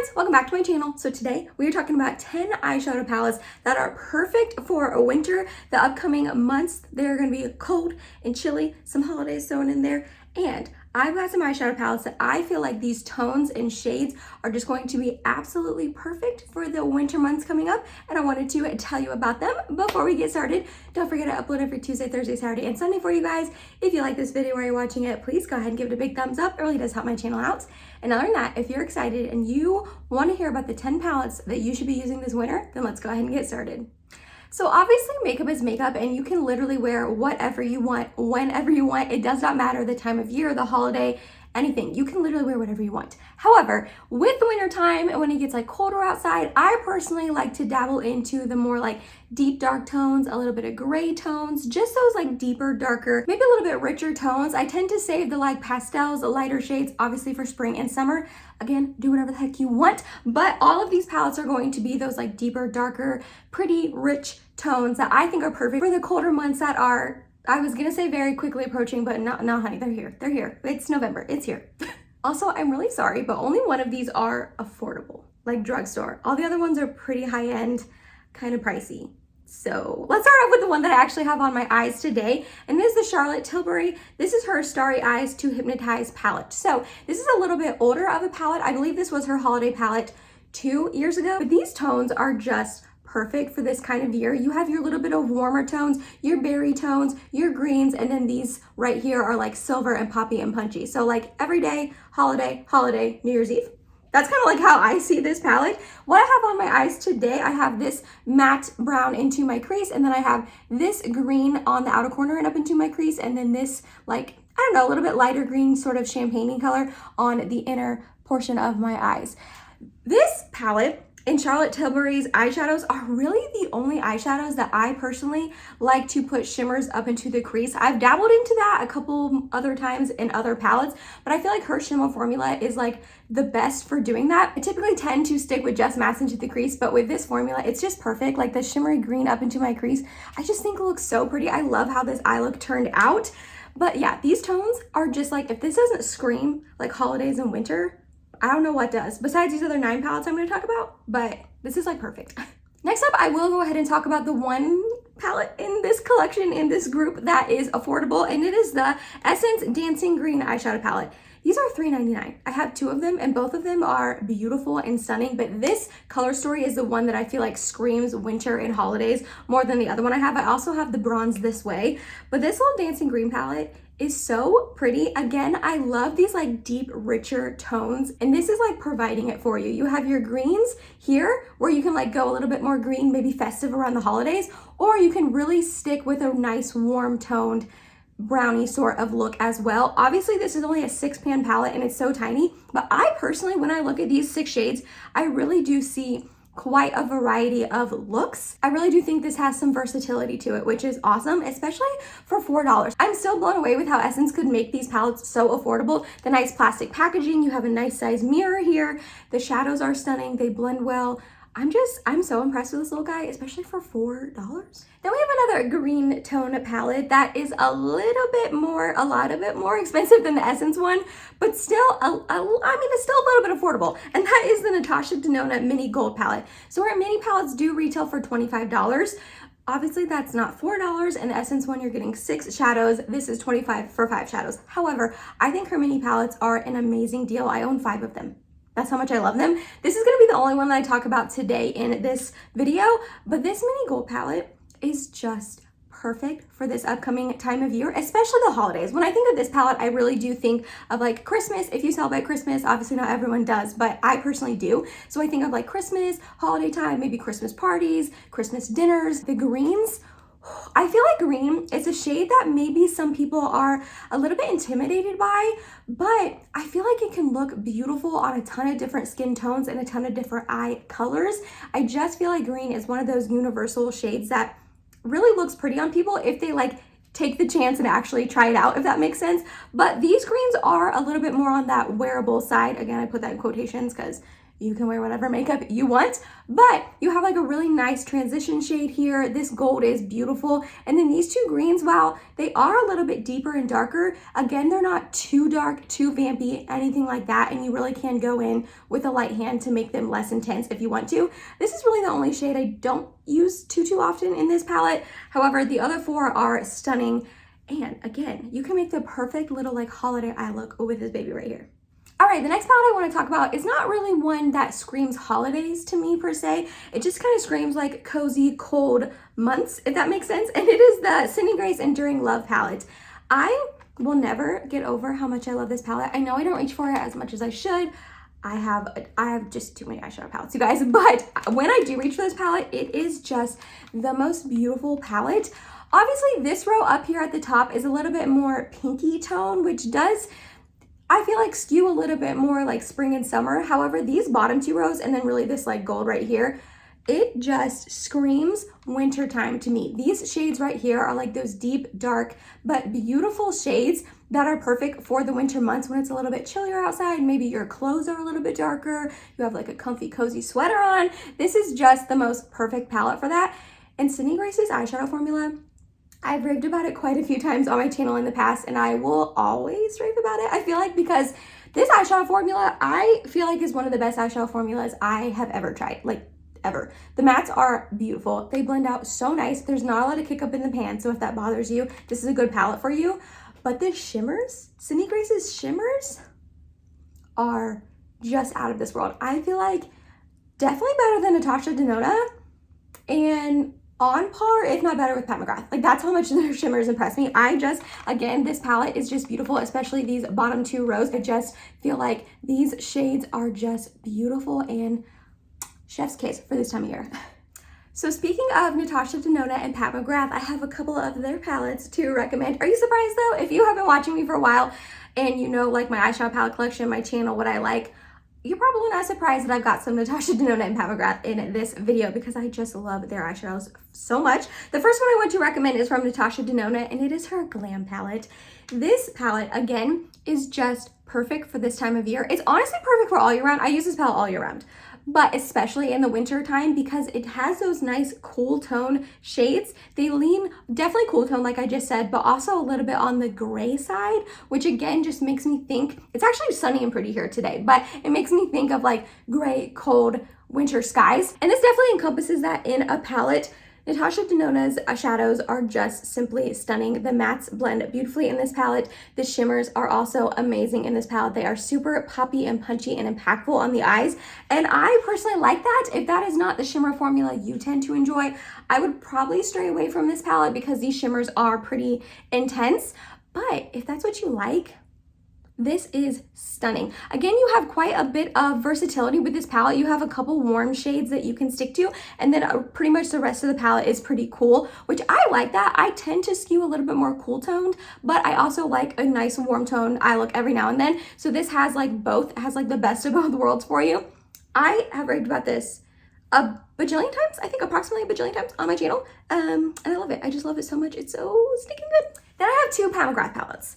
friends, welcome back to my channel. So today we are talking about 10 eyeshadow palettes that are perfect for winter, the upcoming months. They're going to be cold and chilly, some holidays thrown in there, and I've got some eyeshadow palettes that I feel like these tones and shades are just going to be absolutely perfect for the winter months coming up, and I wanted to tell you about them before we get started. Don't forget to upload every Tuesday, Thursday, Saturday, and Sunday for you guys. If you like this video while you're watching it, please go ahead and give it a big thumbs up. It really does help my channel out. And other than that, if you're excited and you want to hear about the 10 palettes that you should be using this winter, then let's go ahead and get started. So obviously makeup is makeup and you can literally wear whatever you want, whenever you want. It does not matter the time of year, the holiday, anything. You can literally wear whatever you want. However, with the winter time and when it gets like colder outside, I personally like to dabble into the more like deep dark tones, a little bit of gray tones, just those like deeper, darker, maybe a little bit richer tones. I tend to save the like pastels, the lighter shades, obviously for spring and summer. Again, do whatever the heck you want, but all of these palettes are going to be those like deeper, darker, pretty rich tones that I think are perfect for the colder months that are, I was gonna say very quickly approaching, but no, honey, they're here. They're here. It's November. It's here. Also, I'm really sorry, but only one of these are affordable, like drugstore. All the other ones are pretty high-end, kind of pricey. So let's start off with the one that I actually have on my eyes today, and this is the Charlotte Tilbury. This is her Starry Eyes to Hypnotize palette. So this is a little bit older of a palette. I believe this was her holiday palette 2 years ago, but these tones are just perfect for this kind of year. You have your little bit of warmer tones, your berry tones, your greens, and then these right here are like silver and poppy and punchy. So like everyday, holiday, New Year's Eve. That's kind of like how I see this palette. What I have on my eyes today, I have this matte brown into my crease, and then I have this green on the outer corner and up into my crease, and then this like, I don't know, a little bit lighter green, sort of champagne color on the inner portion of my eyes. This palette and Charlotte Tilbury's eyeshadows are really the only eyeshadows that I personally like to put shimmers up into the crease. I've dabbled into that a couple other times in other palettes, but I feel like her shimmer formula is like the best for doing that. I typically tend to stick with just mattes into the crease, but with this formula, it's just perfect. Like the shimmery green up into my crease, I just think it looks so pretty. I love how this eye look turned out. But yeah, these tones are just like, if this doesn't scream like holidays and winter, I don't know what does, besides these other 9 palettes I'm going to talk about, but this is like perfect. Next up, I will go ahead and talk about the one palette in this collection, in this group, that is affordable, and it is the Essence Dancing Green eyeshadow palette. These are $3.99. I have 2 of them, and both of them are beautiful and stunning, but this color story is the one that I feel like screams winter and holidays more than the other one I have. I also have the Bronze This Way, but this little Dancing Green palette is so pretty. Again, I love these like deep, richer tones, and this is like providing it for you. You have your greens here where you can like go a little bit more green, maybe festive around the holidays, or you can really stick with a nice warm toned brownie sort of look as well. Obviously, this is only a 6-pan palette and it's so tiny, but I personally, when I look at these 6 shades, I really do see quite a variety of looks. I really do think this has some versatility to it, which is awesome, especially for $4. I'm still blown away with how Essence could make these palettes so affordable. The nice plastic packaging, you have a nice size mirror here. The shadows are stunning, they blend well. I'm so impressed with this little guy, especially for $4. Then we have another green tone palette that is a lot bit more expensive than the Essence one, but still, it's still a little bit affordable. And that is the Natasha Denona Mini Gold palette. So our mini palettes do retail for $25. Obviously, that's not $4, and the Essence one, you're getting 6 shadows. This is $25 for 5 shadows. However, I think her mini palettes are an amazing deal. I own 5 of them. That's how much I love them. This is going to be the only one that I talk about today in this video, but this mini gold palette is just perfect for this upcoming time of year, especially the holidays. When I think of this palette, I really do think of like Christmas. If you celebrate Christmas, obviously not everyone does, but I personally do. So I think of like Christmas, holiday time, maybe Christmas parties, Christmas dinners. The greens, I feel like green is a shade that maybe some people are a little bit intimidated by, but I feel like it can look beautiful on a ton of different skin tones and a ton of different eye colors. I just feel like green is one of those universal shades that really looks pretty on people if they like take the chance and actually try it out, if that makes sense. But these greens are a little bit more on that wearable side. Again, I put that in quotations because You can wear whatever makeup you want, but you have like a really nice transition shade here. This gold is beautiful. And then these two greens, while they are a little bit deeper and darker, again, they're not too dark, too vampy, anything like that. And you really can go in with a light hand to make them less intense if you want to. This is really the only shade I don't use too often in this palette. However, the other four are stunning. And again, you can make the perfect little like holiday eye look with this baby right here. All right, the next palette I want to talk about is not really one that screams holidays to me per se. It just kind of screams like cozy, cold months, if that makes sense. And it is the Sydney Grace Enduring Love palette. I will never get over how much I love this palette. I know I don't reach for it as much as I should. I have just too many eyeshadow palettes, you guys. But when I do reach for this palette, it is just the most beautiful palette. Obviously, this row up here at the top is a little bit more pinky tone, which does, I feel like, skew a little bit more like spring and summer. However, these bottom two rows and then really this like gold right here, it just screams wintertime to me. These shades right here are like those deep, dark, but beautiful shades that are perfect for the winter months when it's a little bit chillier outside. Maybe your clothes are a little bit darker. You have like a comfy, cozy sweater on. This is just the most perfect palette for that. And Sydney Grace's eyeshadow formula, I've raved about it quite a few times on my channel in the past, and I will always rave about it. I feel like because this eyeshadow formula, I feel like is one of the best eyeshadow formulas I have ever tried, like ever. The mattes are beautiful. They blend out so nice. There's not a lot of kick up in the pan, so if that bothers you, this is a good palette for you. But the shimmers, Sydney Grace's shimmers are just out of this world. I feel like definitely better than Natasha Denona, and on par, if not better, with Pat McGrath. Like, that's how much their shimmers impress me. Again, this palette is just beautiful, especially these bottom two rows. I just feel like these shades are just beautiful and chef's kiss for this time of year. So speaking of Natasha Denona and Pat McGrath, I have a couple of their palettes to recommend. Are you surprised though? If you have been watching me for a while and you know like my eyeshadow palette collection, my channel, what I like, you're probably not surprised that I've got some Natasha Denona and Pat McGrath in this video because I just love their eyeshadows so much. The first one I want to recommend is from Natasha Denona, and it is her Glam palette. This palette, again, is just perfect for this time of year. It's honestly perfect for all year round. I use this palette all year round, but especially in the winter time because it has those nice cool tone shades. They lean definitely cool tone like I just said, but also a little bit on the gray side, which again just makes me think, it's actually sunny and pretty here today, but it makes me think of like gray, cold winter skies. And this definitely encompasses that in a palette. Natasha Denona's shadows are just simply stunning. The mattes blend beautifully in this palette. The shimmers are also amazing in this palette. They are super poppy and punchy and impactful on the eyes. And I personally like that. If that is not the shimmer formula you tend to enjoy, I would probably stray away from this palette because these shimmers are pretty intense. But if that's what you like, this is stunning. Again, you have quite a bit of versatility with this palette. You have a couple warm shades that you can stick to, and then pretty much the rest of the palette is pretty cool, which I like that. I tend to skew a little bit more cool toned, but I also like a nice warm tone eye look every now and then. So this has like both, it has like the best of both worlds for you. I have raved about this a bajillion times, I think approximately a bajillion times on my channel, and I love it. I just love it so much. It's so stinking good. Then I have two Pat McGrath palettes.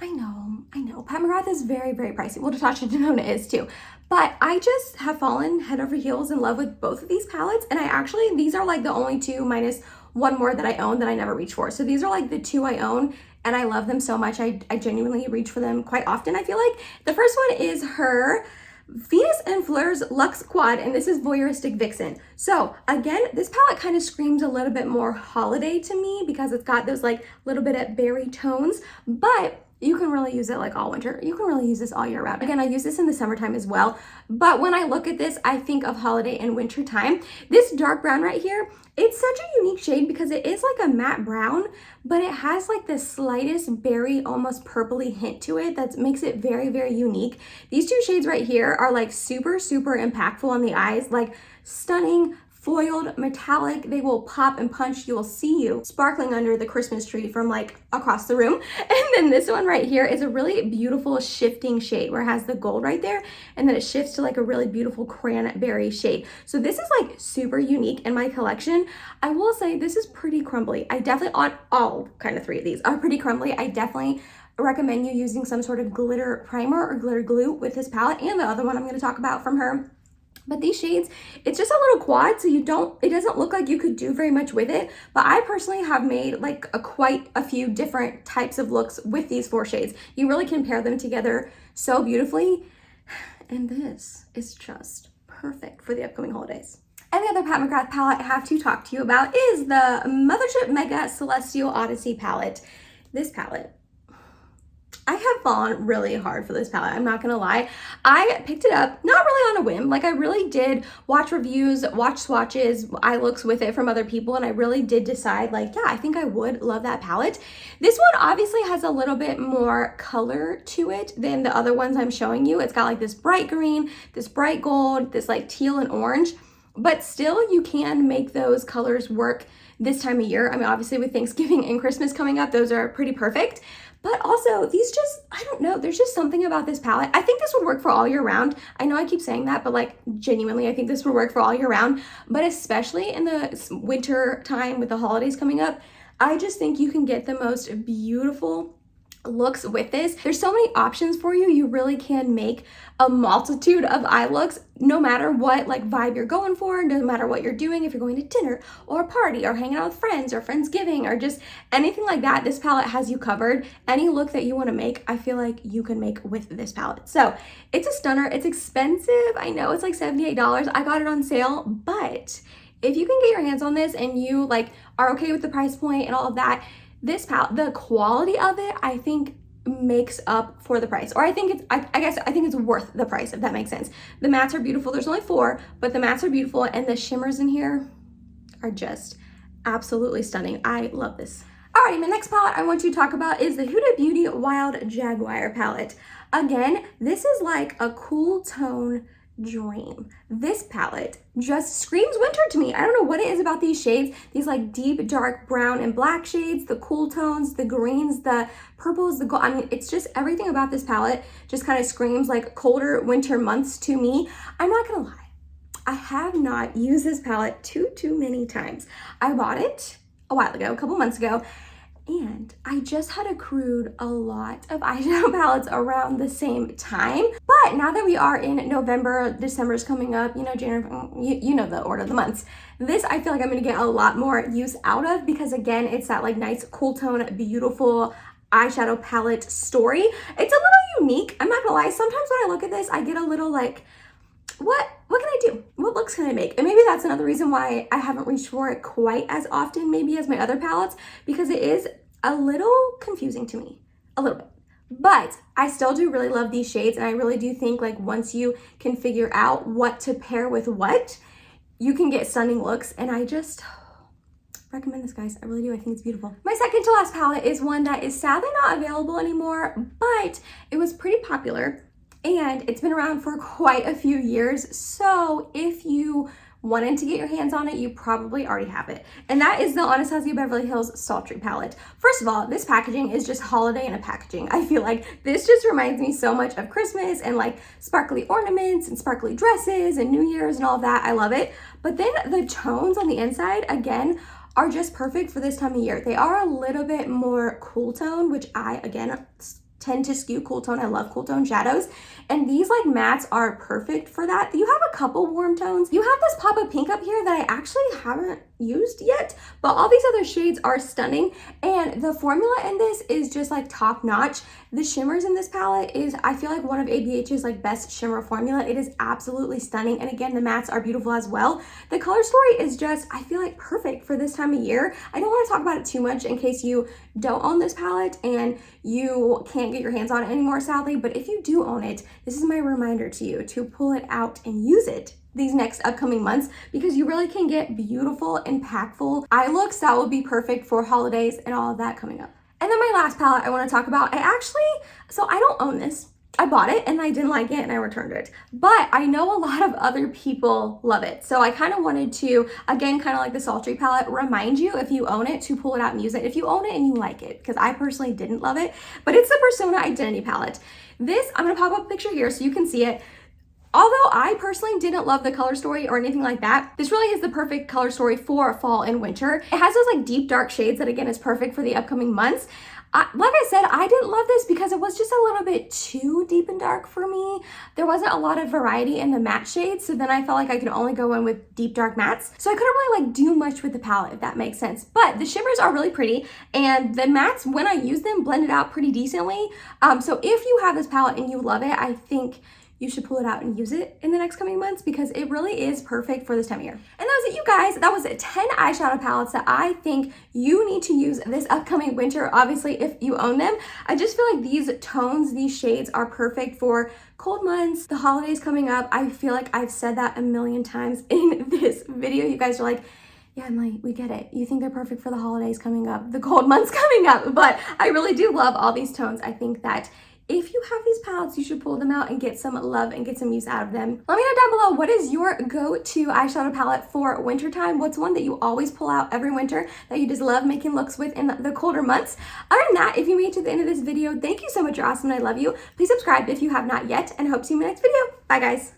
I know. Pat McGrath is very, very pricey. Well, Natasha Denona is too. But I just have fallen head over heels in love with both of these palettes. And these are like the only two minus one more that I own that I never reach for. So these are like the two I own and I love them so much. I genuinely reach for them quite often, I feel like. The first one is her Venus and Fleurs Luxe Quad, and this is Voyeuristic Vixen. So again, this palette kind of screams a little bit more holiday to me because it's got those like little bit of berry tones, but you can really use it like all winter. You can really use this all year round. Again, I use this in the summertime as well, but when I look at this, I think of holiday and winter time. This dark brown right here, it's such a unique shade because it is like a matte brown, but it has like the slightest berry, almost purpley hint to it that makes it very, very unique. These two shades right here are like super, super impactful on the eyes, like stunning, foiled, metallic. They will pop and punch. You will see you sparkling under the Christmas tree from like across the room. And then this one right here is a really beautiful shifting shade where it has the gold right there, and then it shifts to like a really beautiful cranberry shade. So this is like super unique in my collection. I will say this is pretty crumbly. I definitely, on all kind of three of these are pretty crumbly. I definitely recommend you using some sort of glitter primer or glitter glue with this palette and the other one I'm going to talk about from her. But these shades, it's just a little quad, so it doesn't look like you could do very much with it. But I personally have made like quite a few different types of looks with these 4 shades. You really can pair them together so beautifully. And this is just perfect for the upcoming holidays. And the other Pat McGrath palette I have to talk to you about is the Mothership Mega Celestial Odyssey palette. This palette, I have fallen really hard for this palette. I'm not gonna lie. I picked it up, not really on a whim. Like I really did watch reviews, watch swatches, eye looks with it from other people, and I really did decide like, yeah, I think I would love that palette. This one obviously has a little bit more color to it than the other ones I'm showing you. It's got like this bright green, this bright gold, this like teal and orange, but still you can make those colors work this time of year. I mean, obviously with Thanksgiving and Christmas coming up, those are pretty perfect. But also these just, I don't know, there's just something about this palette. I think this would work for all year round. I know I keep saying that, but like genuinely, I think this would work for all year round. But especially in the winter time with the holidays coming up, I just think you can get the most beautiful looks with this. There's so many options for you. You really can make a multitude of eye looks no matter what like vibe you're going for, no matter what you're doing, if you're going to dinner or a party or hanging out with friends or Friendsgiving or just anything like that. This palette has you covered. Any look that you want to make, I feel like you can make with this palette. So it's a stunner. It's expensive. I know it's like $78. I got it on sale, but if you can get your hands on this and you like are okay with the price point and all of that, this palette, the quality of it, I think makes up for the price. Or I think it's, I guess I think it's worth the price, if that makes sense. The mattes are beautiful. There's only 4, but the mattes are beautiful and the shimmers in here are just absolutely stunning. I love this. Alright, my next palette I want to talk about is the Huda Beauty Wild Jaguar palette. Again, this is like a cool tone dream. This palette just screams winter to me. I don't know what it is about these shades, these like deep dark brown and black shades, the cool tones, the greens, the purples, the gold. I mean, it's just everything about this palette just kind of screams like colder winter months to me. I'm not gonna lie, I have not used this palette too many times. I bought it a while ago, a couple months ago, and I just had accrued a lot of eyeshadow palettes around the same time. But now that we are in November, December's coming up, you know, January, you know the order of the months. This I feel like I'm gonna get a lot more use out of because again, it's that like nice cool tone, beautiful eyeshadow palette story. It's a little unique. I'm not gonna lie. Sometimes when I look at this, I get a little like, what can I do? What looks can I make? And maybe that's another reason why I haven't reached for it quite as often maybe as my other palettes, because it is a little confusing to me, a little bit. But I still do really love these shades, and I really do think like once you can figure out what to pair with what, you can get stunning looks, and I just recommend this, guys. I really do. I think it's beautiful. My second to last palette is one that is sadly not available anymore, but it was pretty popular. And it's been around for quite a few years. So if you wanted to get your hands on it, you probably already have it. And that is the Anastasia Beverly Hills Sultry palette. First of all, this packaging is just holiday in a packaging. I feel like this just reminds me so much of Christmas and like sparkly ornaments and sparkly dresses and New Year's and all that. I love it. But then the tones on the inside, again, are just perfect for this time of year. They are a little bit more cool tone, which I, again, tend to skew cool tone. I love cool tone shadows. And these like mattes are perfect for that. You have a couple warm tones. You have this pop of pink up here that I actually haven't used yet, but all these other shades are stunning. And the formula in this is just like top notch. The shimmers in this palette is, I feel like, one of ABH's like best shimmer formula. It is absolutely stunning. And again, the mattes are beautiful as well. The color story is just, I feel like, perfect for this time of year. I don't want to talk about it too much in case you don't own this palette and you can't get your hands on it anymore, sadly. But if you do own it, this is my reminder to you to pull it out and use it these next upcoming months, because you really can get beautiful, impactful eye looks that will be perfect for holidays and all of that coming up. And then my last palette I want to talk about, so I don't own this. I bought it and I didn't like it and I returned it. But I know a lot of other people love it. So I kind of wanted to, again, kind of like the Sultry palette, remind you if you own it to pull it out and use it. If you own it and you like it, because I personally didn't love it, but it's the Persona Identity palette. This, I'm going to pop up a picture here so you can see it. Although I personally didn't love the color story or anything like that, this really is the perfect color story for fall and winter. It has those like deep dark shades that again is perfect for the upcoming months. Like I said, I didn't love this because it was just a little bit too deep and dark for me. There wasn't a lot of variety in the matte shades, so then I felt like I could only go in with deep dark mattes. So I couldn't really like do much with the palette, if that makes sense. But the shimmers are really pretty, and the mattes, when I use them, blended out pretty decently. So if you have this palette and you love it, I think you should pull it out and use it in the next coming months because it really is perfect for this time of year. And that was it, you guys. That was 10 eyeshadow palettes that I think you need to use this upcoming winter, obviously, if you own them. I just feel like these tones, these shades are perfect for cold months, the holidays coming up. I feel like I've said that a million times in this video. You guys are like, yeah, Emily, we get it. You think they're perfect for the holidays coming up, the cold months coming up, but I really do love all these tones. I think that if you have these palettes, you should pull them out and get some love and get some use out of them. Let me know down below, what is your go-to eyeshadow palette for wintertime? What's one that you always pull out every winter that you just love making looks with in the colder months? Other than that, if you made it to the end of this video, thank you so much. You're awesome and I love you. Please subscribe if you have not yet, and hope to see you in my next video. Bye, guys.